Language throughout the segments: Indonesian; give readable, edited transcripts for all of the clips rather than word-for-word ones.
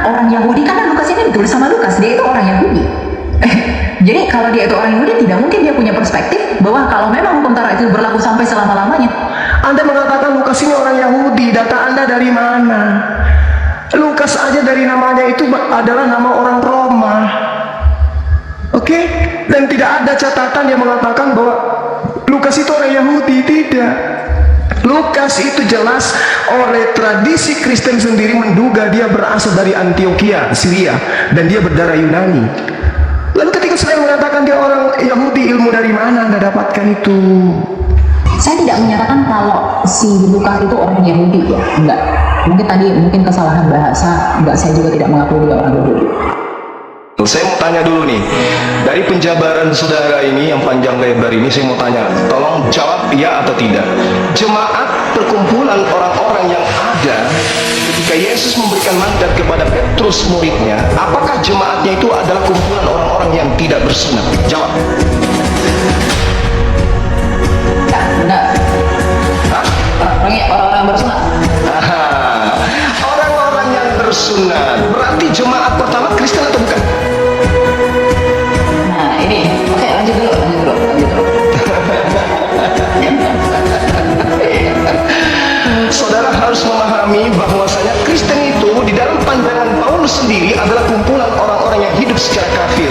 orang Yahudi, karena Lukas ini ditulis sama Lukas, dia itu orang Yahudi. Jadi kalau dia itu orang Yahudi, tidak mungkin dia punya perspektif bahwa kalau memang hukum Taurat itu berlaku sampai selama-lamanya. Anda mengatakan Lukas ini orang Yahudi, data Anda dari mana? Lukas aja dari namanya itu adalah nama orang Roma. Oke? Dan tidak ada catatan yang mengatakan bahwa Lukas itu orang Yahudi, tidak. Lukas itu jelas oleh tradisi Kristen sendiri menduga dia berasal dari Antioquia, Syria, dan dia berdarah Yunani. Lalu ketika saya mengatakan dia orang Yahudi, ilmu dari mana Anda dapatkan itu? Saya tidak menyatakan kalau si Lukas itu orang Yahudi, ya, enggak. Mungkin kesalahan bahasa, enggak, saya juga tidak mengakui dia orang Yahudi. Saya mau tanya dulu nih, dari penjabaran saudara ini yang panjang lebar ini, saya mau tanya, tolong jawab ya atau tidak. Jemaat perkumpulan orang-orang yang ada ketika Yesus memberikan mandat kepada Petrus muridnya, apakah jemaatnya itu adalah kumpulan orang-orang yang tidak bersunat? Jawab. Ya, benar. Orang-orang bersunat. Orang-orang yang bersunat berarti jemaat pertama Kristen atau bukan? Nah ini, oke, lanjut dulu. Saudara harus memahami bahwasanya Kristen itu di dalam pandangan Paulus sendiri adalah kumpulan orang-orang yang hidup secara kafir.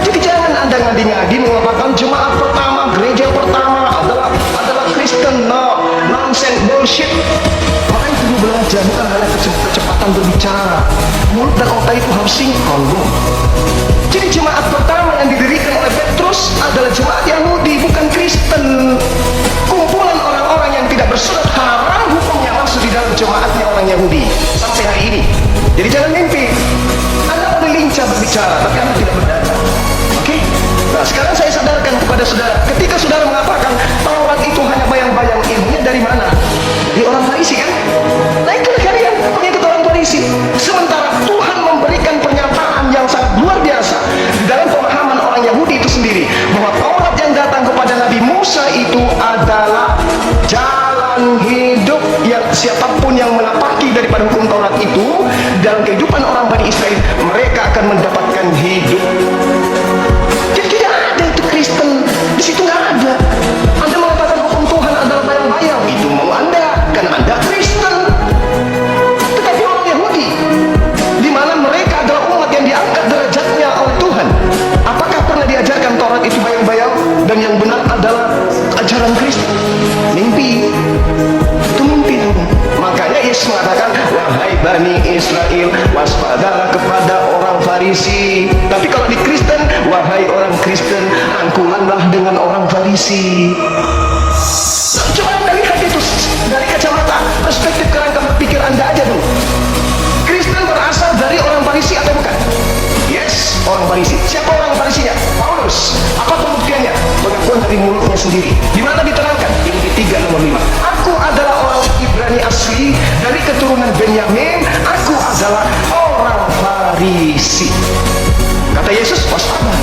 Jadi jangan Anda ngadi-ngadi mengatakan jemaat pertama, gereja pertama adalah Kristen. No, nonsense, bullshit. Makanya perlu belajar, bukan hanya kecepatan berbicara. Mulut dan otak itu harus sinkron, bro. Jadi jemaat pertama yang didirikan oleh Petrus adalah jemaat Yahudi, bukan Kristen. Kumpulan orang-orang yang tidak bersunat haram hukumnya masuk di dalam jemaatnya orang Yahudi sampai hari ini. Jadi jangan mimpi. Anda boleh lincah berbicara, tapi Anda tidak berdata. Oke? Nah, sekarang saya sadarkan kepada saudara, ketika saudara mengatakan Taurat itu hanya bayang-bayang, ilmunya dari mana? Di orang Farisi kan? Nah, itulah kalian pengikut orang Farisi. Sementara Tuhan memberikan pernyataan yang sangat luar biasa di dalam pemahaman orang Yahudi itu sendiri, bahwa Taurat yang datang kepada Nabi Musa itu adalah jalan hidup yang siapapun yang menapaki daripada hukum Taurat itu dalam kehidupan orang Bani Israel, mereka akan mendapatkan hidup. Jadi tidak ada itu Kristen di situ, nggak ada. Anda mengatakan hukum Tuhan adalah bayang-bayang, itu mau Anda, karena Anda Kristen. Tetapi orang Yahudi, di mana mereka adalah umat yang diangkat derajatnya oleh Tuhan, apakah pernah diajarkan Taurat itu bayang-bayang dan yang benar adalah ajaran Kristen? Mimpi. Itu mimpi. Makanya Yesus mengatakan, wahai Bani Israel, waspadalah kepada orang Farisi. Tapi kalau di Kristen, wahai orang Kristen, angkulanlah dengan orang Farisi. Coba Anda lihat itu dari kacamata perspektif kerangka berpikir Anda aja dulu. Kristen berasal dari orang Farisi atau bukan? Yes, orang Farisi. Siapa orang Farisinya? Paulus. Apa pembuktiannya? Pengakuan dari mulutnya sendiri. Di mana diterangkan? Filipi 3 nomor 5. Aku adalah orang Ibrani asli dari keturunan Benyamin. Aku adalah orang Farisi. Kata Yesus, waspada.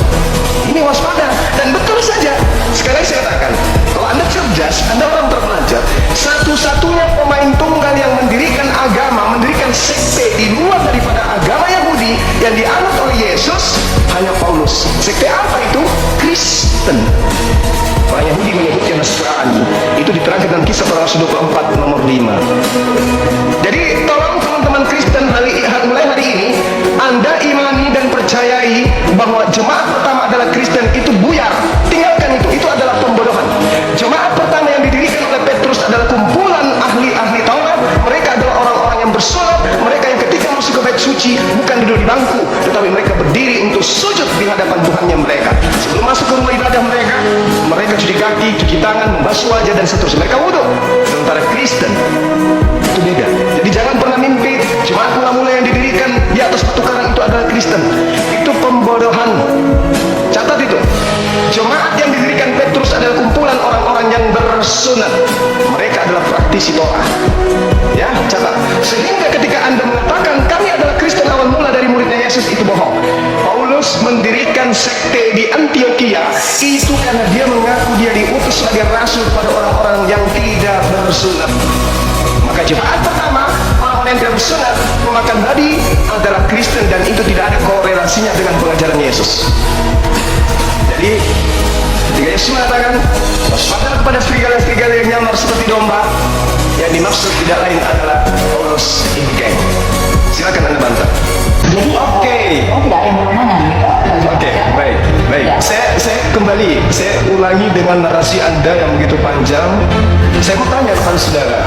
Ini waspada. Dan betul saja. Sekali lagi saya katakan, kalau Anda cerdas, Anda orang terpelajar, satu-satunya pemain tunggal yang mendirikan agama, mendirikan sekte di luar daripada agama Yahudi yang dianut oleh Yesus, hanya Paulus. Sekte apa itu? Kristen. Orang Yahudi menyebutnya Nasrani. Itu diterangkan dalam Kisah Para Rasul 24 nomor 5. Jadi tolong teman-teman Kristen mulai hari ini Anda imani dan percayai bahwa jemaat pertama adalah Kristen, itu buyar. Tinggalkan itu adalah pembodohan. Jemaat pertama yang didirikan oleh Petrus adalah kumpulan ahli-ahli Taurat. Mereka adalah orang-orang yang bersunat. Mereka yang ketika masuk ke bait suci bukan duduk di bangku, tetapi mereka berdiri untuk sujud di hadapan Tuhannya mereka. Sebelum masuk ke rumah ibadah mereka cuci kaki, cuci tangan, membasuh wajah dan seterusnya. Mereka wudhu. Sementara Kristen itu beda. Jadi jangan pernah mimpi jemaat mula-mula yang didirikan di atas batu karang itu adalah Kristen. Itu pembodohan. Catat itu. Jemaat yang didirikan Petrus adalah kumpulan orang-orang yang bersunat. Mereka adalah praktisi Torah. Ya, catat. Sehingga ketika Anda mengatakan kami adalah Kristen awal mula dari muridnya Yesus, itu bohong. Paulus mendirikan sekte di Antioquia itu karena dia mengaku dia diutus sebagai rasul pada orang-orang yang tidak bersunat. Maka jemaat pertama, orang orang yang tidak bersunat memakan babi adalah Kristen, dan itu tidak ada korelasinya dengan pengajaran Yesus. Jadi ketika Yesus mengatakan waspadalah kepada serigala-serigala yang nyamar seperti domba, yang dimaksud tidak lain adalah Paulus Inggeng. Silakan Anda bantah. Jadi tidak ada yang berwenangan gitu. Oke, baik. Ya. Saya kembali, saya ulangi dengan narasi Anda yang begitu panjang. Saya mau tanya kepada saudara,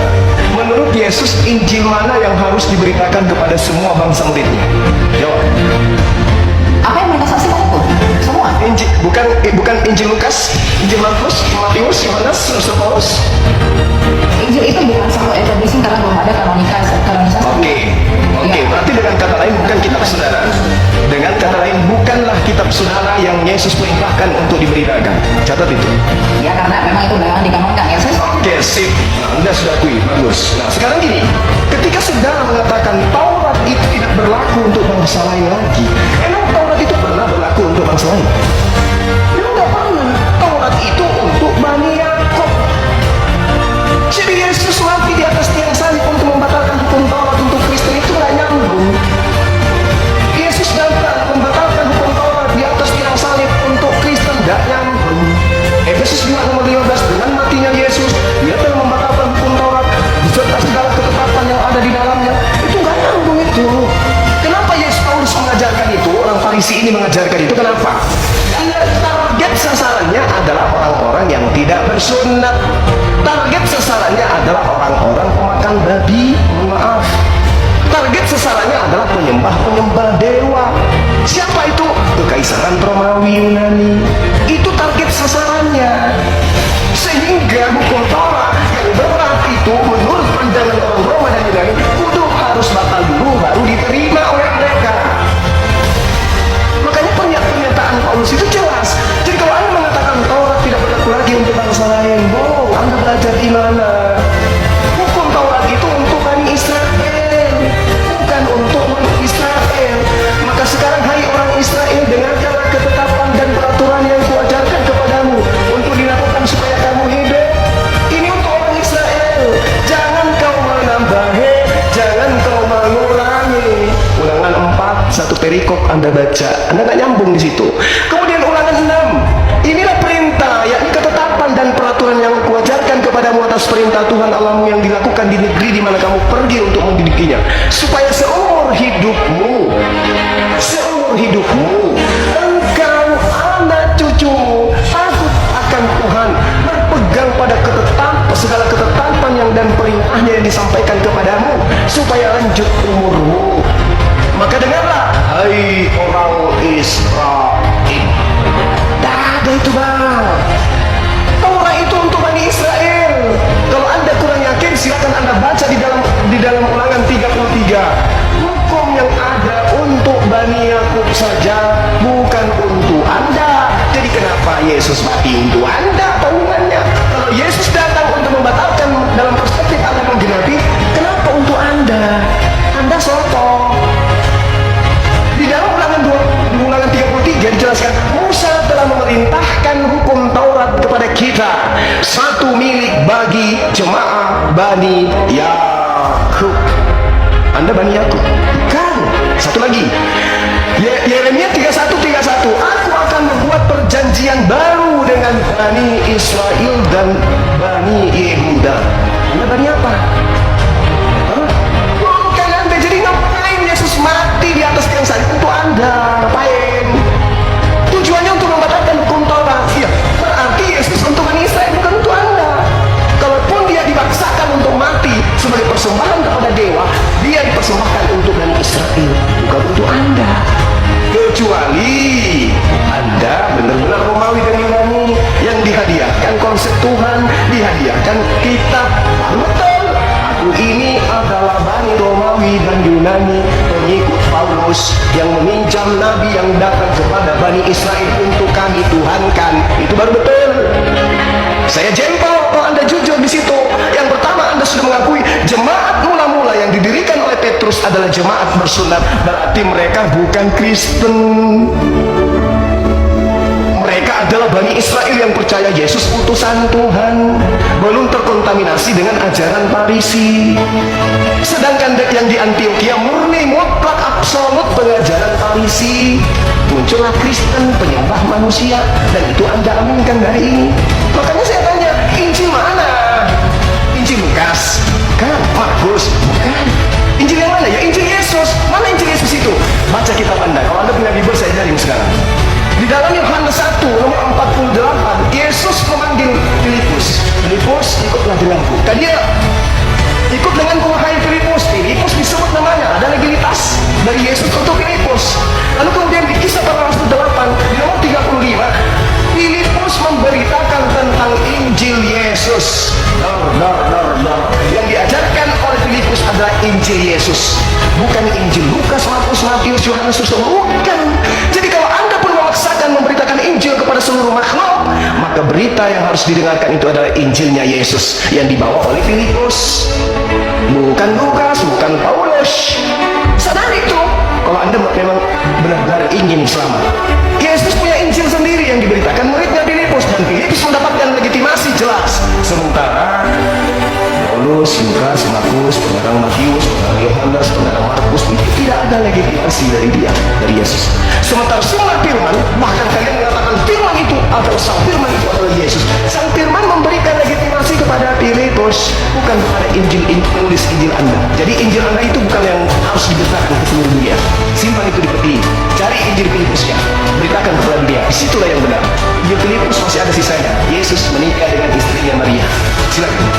menurut Yesus Injil mana yang harus diberitakan kepada semua bangsa muridnya? Jawab. Apa yang mereka saksikan itu? Semua. Injil, bukan Injil Lukas, Injil Markus, Matius, Yohanes, Rasul Paulus. Injil itu bukan satu establishing karena belum ada kanonisasi. Oke, berarti dengan kata lain bukan kitab saudara. Dengan kata lain bukanlah kitab saudara yang Yesus perintahkan untuk diberitakan. Catat itu. Ya, karena memang itu memang dikanonkan ya. Oke, sip. Nah, Anda sudah akui, bagus. Nah, sekarang gini, ketika saudara mengatakan Taurat itu tidak berlaku untuk bangsa lain lagi, emang Taurat itu pernah berlaku untuk bangsa lain? Ya enggak pernah. Taurat itu untuk Bani Yakub. Jadi Yesus mati di atas tiang salib untuk membatalkan hukum Taurat untuk Kristen, itu nggak nyambung. Yesus datang membatalkan hukum Taurat di atas tiang salib untuk Kristen, nggak nyambung. Efesus 5 nomor 15, dengan matinya Yesus dia telah membatalkan hukum Taurat beserta segala ketetapan yang ada di dalamnya. Itu nggak nyambung itu. Kenapa Yesus Paulus mengajarkan itu? Orang Farisi ini mengajarkan itu kenapa? Karena target sasarannya adalah orang-orang yang tidak bersunat. Target sasarannya adalah orang-orang pemakan babi. Maaf. Target sasarannya adalah penyembah-penyembah dewa. Siapa itu? Kekaisaran Romawi Yunani. Itu target sasarannya. Sehingga hukum Taurat yang berat itu menurut pandangan orang Roma dan Yunani kudu harus batal dulu baru diterima oleh mereka. Makanya pernyataan Paulus itu jelas. Jadi kalau Anda mengatakan Taurat tidak berlaku lagi untuk bangsa lain, Anda belajar di mana? Hukum Taurat itu untuk Bani Israel, bukan untuk umat Israel. Maka sekarang hai orang Israel, dengarkanlah ketetapan dan peraturan yang kuajarkan kepadamu untuk dilakukan supaya kamu hidup. Ini untuk orang Israel. Jangan kau menambahi, jangan kau mengurangi. Ulangan 4, satu perikop Anda baca, Anda nggak nyambung di situ. Kemudian ulangan 6, inilah perintah, yakni ketetapan dan peraturan yang kuajarkan kepadamu atas perintah Tuhan Allahmu yang dilakukan di negeri di mana kamu pergi untuk mendidikinya, supaya seumur hidupmu engkau, anak cucumu takut akan Tuhan, berpegang pada segala ketetapan yang dan perintahnya yang disampaikan kepadamu, supaya lanjut umurmu. Maka dengarlah, hai orang Israel. Dah ada itu bang. Taurat itu untuk Bani Israel. Kalau Anda kurang yakin, silakan Anda baca di dalam ulangan 33. Hukum yang ada untuk Bani Yakub saja, bukan untuk Anda. Jadi kenapa Yesus mati untuk Anda? Hubungannya? Kalau Yesus datang untuk membatalkan dalam perspektif Anda menggenapi, kenapa untuk Anda? Anda soto. Di dalam ulangan 33 dijelaskan, Musa telah memerintahkan hukum Taurat kepada kita, satu milik bagi jemaah Bani Yakub. Anda Bani Yakub? Kan? Satu lagi, Yeremia 31:31, aku akan membuat perjanjian baru dengan Bani Israel dan Bani Yehuda. Anda Bani apa? Bukan Anda. Jadi ngapain Yesus mati di atas tiang salib untuk Anda? Ngapain? Tujuannya untuk membatalkan hukum Taurat. Iya, berarti Yesus untuk Bani Israel, bukan untuk Anda. Kalaupun dia dipaksakan untuk mati sebagai persembahan kepada dewa, dia dipersembahkan untuk Bani Israel, bukan untuk Anda. Kecuali Anda benar-benar Romawi dan Yunani yang dihadiahkan konsep Tuhan, dihadiahkan kitab. Betul, aku ini adalah Bani Romawi dan Yunani, pengikut Paulus yang meminjam nabi yang datang kepada Bani Israel untuk kami tuhankan. Itu baru betul. Saya jempol kalau Anda jujur di situ. Yang pertama, Anda sudah mengakui jemaat mula-mula yang didirikan oleh Petrus adalah jemaat bersunat. Berarti mereka bukan Kristen. Mereka adalah Bani Israel yang percaya Yesus utusan Tuhan, belum terkontaminasi dengan ajaran Farisi. Sedangkan yang di Antioquia murni mutlak absolut pengajaran Farisi. Muncullah Kristen penyembah manusia, dan itu Anda aminkan hari ini. Makanya saya tanya, Injil mana? Injil Lukas? Bukan. Markus? Bukan. Injil yang mana ya? Injil Yesus. Mana Injil Yesus itu? Baca kitab Anda. Kalau Anda punya Bible, saya ajarin sekarang. Di dalam Yohanes 1 nomor 48, Yesus memanggil Filipus. Filipus, ikutlah denganku. Tadi dia ikut denganku, wahai Filipus. Filipus disebut namanya, ada legalitas dari Yesus untuk Filipus. Lalu kemudian di Kisah Para Rasul 8 di nomor 35, Filipus memberitakan tentang Injil Yesus. Yang diajarkan oleh Filipus adalah Injil Yesus, bukan Injil Lukas, Markus, Matius, Yohanes, bukan. Jadi kalau Anda pun memaksakan memberitakan Injil kepada seluruh makhluk, maka berita yang harus didengarkan itu adalah Injilnya Yesus yang dibawa oleh Filipus, bukan Lukas, bukan Paulus. Sadar itu. Kalau Anda memang benar-benar ingin selamat, Yesus punya Injil sendiri yang diberitakan muridnya Filipus, dan Filipus mendapatkan legitimasi jelas. Sementara Paulus, Lukas, Markus, pengarang Matius, pengarang Yohanes, pengarang Markus itu tidak ada legitimasi dari dia, dari Yesus. Sementara semua firman, bahkan kalian mengatakan firman itu adalah sang firman, itu adalah Yesus. Sang firman memberikan legitimasi kepada Filipus, bukan kepada Injil, penulis Injil Anda. Jadi Injil Anda itu bukan yang harus diberitakan ke seluruh dunia. Simpan itu di peti, cari Injil Filipusnya, beritakan kepada dia. Disitulah yang benar. Injil Filipus masih ada sisanya. Yesus menikah dengan istrinya Maria. Silakan.